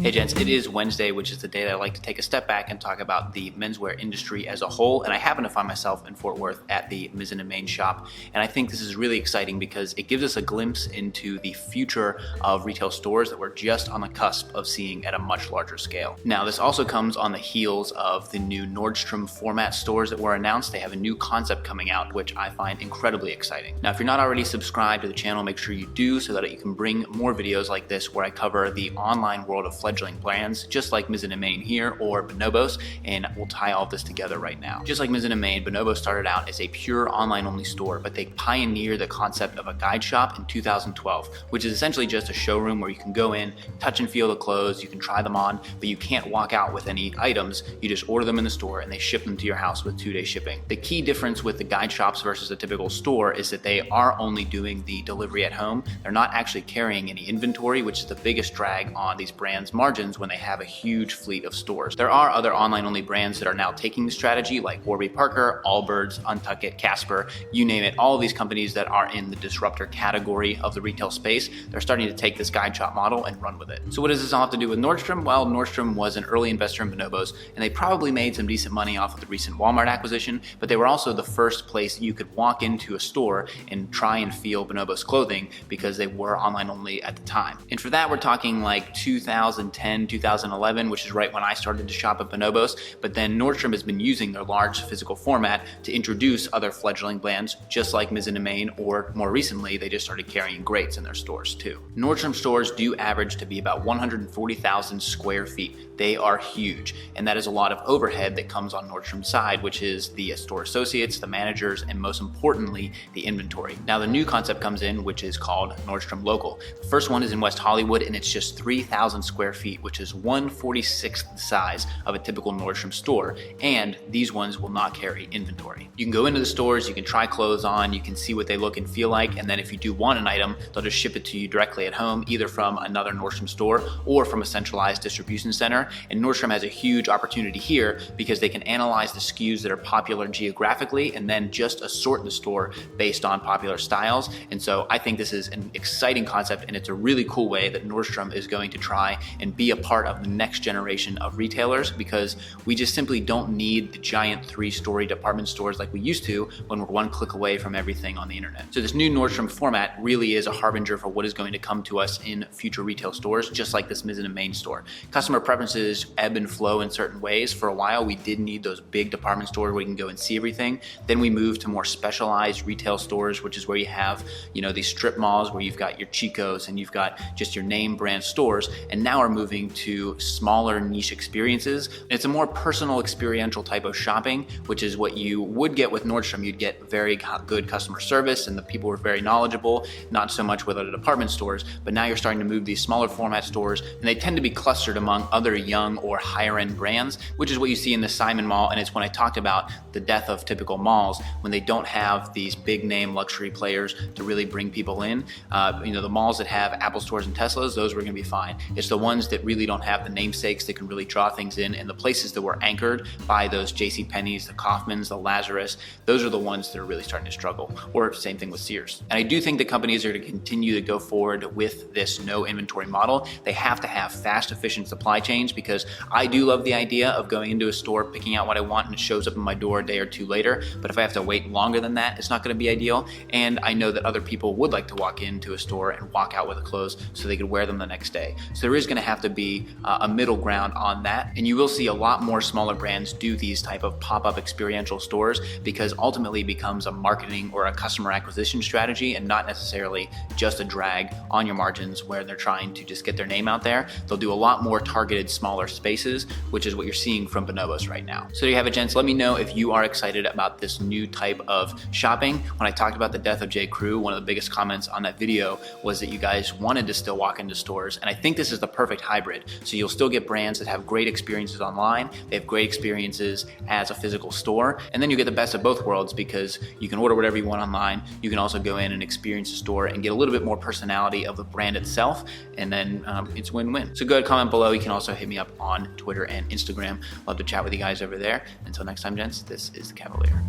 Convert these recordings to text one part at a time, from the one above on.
Hey gents, it is Wednesday, which is the day that I like to take a step back and talk about the menswear industry as a whole, and I happen to find myself in Fort Worth at the Mizzen & Main shop, and I think this is really exciting because it gives us a glimpse into the future of retail stores that we're just on the cusp of seeing at a much larger scale. Now, this also comes on the heels of the new Nordstrom format stores that were announced. They have a new concept coming out, which I find incredibly exciting. Now, if you're not already subscribed to the channel, make sure you do so that you can bring more videos like this where I cover the online world of fledgling brands, just like Mizzen & Main here or Bonobos, and we'll tie all of this together right now. Just like Mizzen & Main, Bonobos started out as a pure online-only store, but they pioneered the concept of a guide shop in 2012, which is essentially just a showroom where you can go in, touch and feel the clothes, you can try them on, but you can't walk out with any items. You just order them in the store and they ship them to your house with 2-day shipping. The key difference with the guide shops versus a typical store is that they are only doing the delivery at home. They're not actually carrying any inventory, which is the biggest drag on these brands' margins when they have a huge fleet of stores. There are other online-only brands that are now taking the strategy, like Warby Parker, Allbirds, Untuckit, Casper, you name it. All of these companies that are in the disruptor category of the retail space, they're starting to take this guide shop model and run with it. So what does this all have to do with Nordstrom? Well, Nordstrom was an early investor in Bonobos, and they probably made some decent money off of the recent Walmart acquisition, but they were also the first place you could walk into a store and try and feel Bonobos clothing because they were online only at the time. And for that, we're talking like 2010, 2011, which is right when I started to shop at Bonobos, but then Nordstrom has been using their large physical format to introduce other fledgling brands, just like Mizzen & Main, or more recently, they just started carrying Greats in their stores too. Nordstrom stores do average to be about 140,000 square feet. They are huge, and that is a lot of overhead that comes on Nordstrom's side, which is the store associates, the managers, and most importantly, the inventory. Now, the new concept comes in, which is called Nordstrom Local. The first one is in West Hollywood, and it's just 3,000 square feet, which is 1/46th the size of a typical Nordstrom store, and these ones will not carry inventory. You can go into the stores, you can try clothes on, you can see what they look and feel like, and then if you do want an item, they'll just ship it to you directly at home, either from another Nordstrom store or from a centralized distribution center. And Nordstrom has a huge opportunity here because they can analyze the SKUs that are popular geographically and then just assort the store based on popular styles. And so I think this is an exciting concept, and it's a really cool way that Nordstrom is going to try and be a part of the next generation of retailers, because we just simply don't need the giant 3-story department stores like we used to when we're one click away from everything on the internet. So this new Nordstrom format really is a harbinger for what is going to come to us in future retail stores, just like this Mizzen & Main store. Customer preferences ebb and flow in certain ways. For a while, we did need those big department stores where you can go and see everything. Then we moved to more specialized retail stores, which is where you have, these strip malls where you've got your Chicos and you've got just your name brand stores. And now we're moving to smaller niche experiences. It's a more personal experiential type of shopping, which is what you would get with Nordstrom. You'd get very good customer service and the people were very knowledgeable, not so much with other department stores, but now you're starting to move these smaller format stores, and they tend to be clustered among other young or higher end brands, which is what you see in the Simon Mall. And it's when I talked about the death of typical malls, when they don't have these big name luxury players to really bring people in. The malls that have Apple stores and Teslas, those were gonna be fine. It's the ones that really don't have the namesakes that can really draw things in, and the places that were anchored by those JCPenney's, the Kaufmans, the Lazarus, those are the ones that are really starting to struggle, or same thing with Sears. And I do think that companies are to continue to go forward with this no inventory model. They have to have fast, efficient supply chains, because I do love the idea of going into a store, picking out what I want, and it shows up in my door a day or two later. But if I have to wait longer than that, it's not gonna be ideal. And I know that other people would like to walk into a store and walk out with the clothes so they could wear them the next day. So there is gonna have to be a middle ground on that. And you will see a lot more smaller brands do these type of pop-up experiential stores, because ultimately it becomes a marketing or a customer acquisition strategy and not necessarily just a drag on your margins where they're trying to just get their name out there. They'll do a lot more targeted smaller spaces, which is what you're seeing from Bonobos right now. So there you have it, gents. Let me know if you are excited about this new type of shopping. When I talked about the death of J. Crew, one of the biggest comments on that video was that you guys wanted to still walk into stores, and I think this is the perfect hybrid. So you'll still get brands that have great experiences online, they have great experiences as a physical store, and then you get the best of both worlds, because you can order whatever you want online, you can also go in and experience the store and get a little bit more personality of the brand itself, and then it's win-win. So go ahead, comment below. You can also hit me up on Twitter and Instagram. Love to chat with you guys over there. Until next time, gents, this is the Kavalier.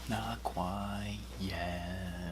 Not quite yet.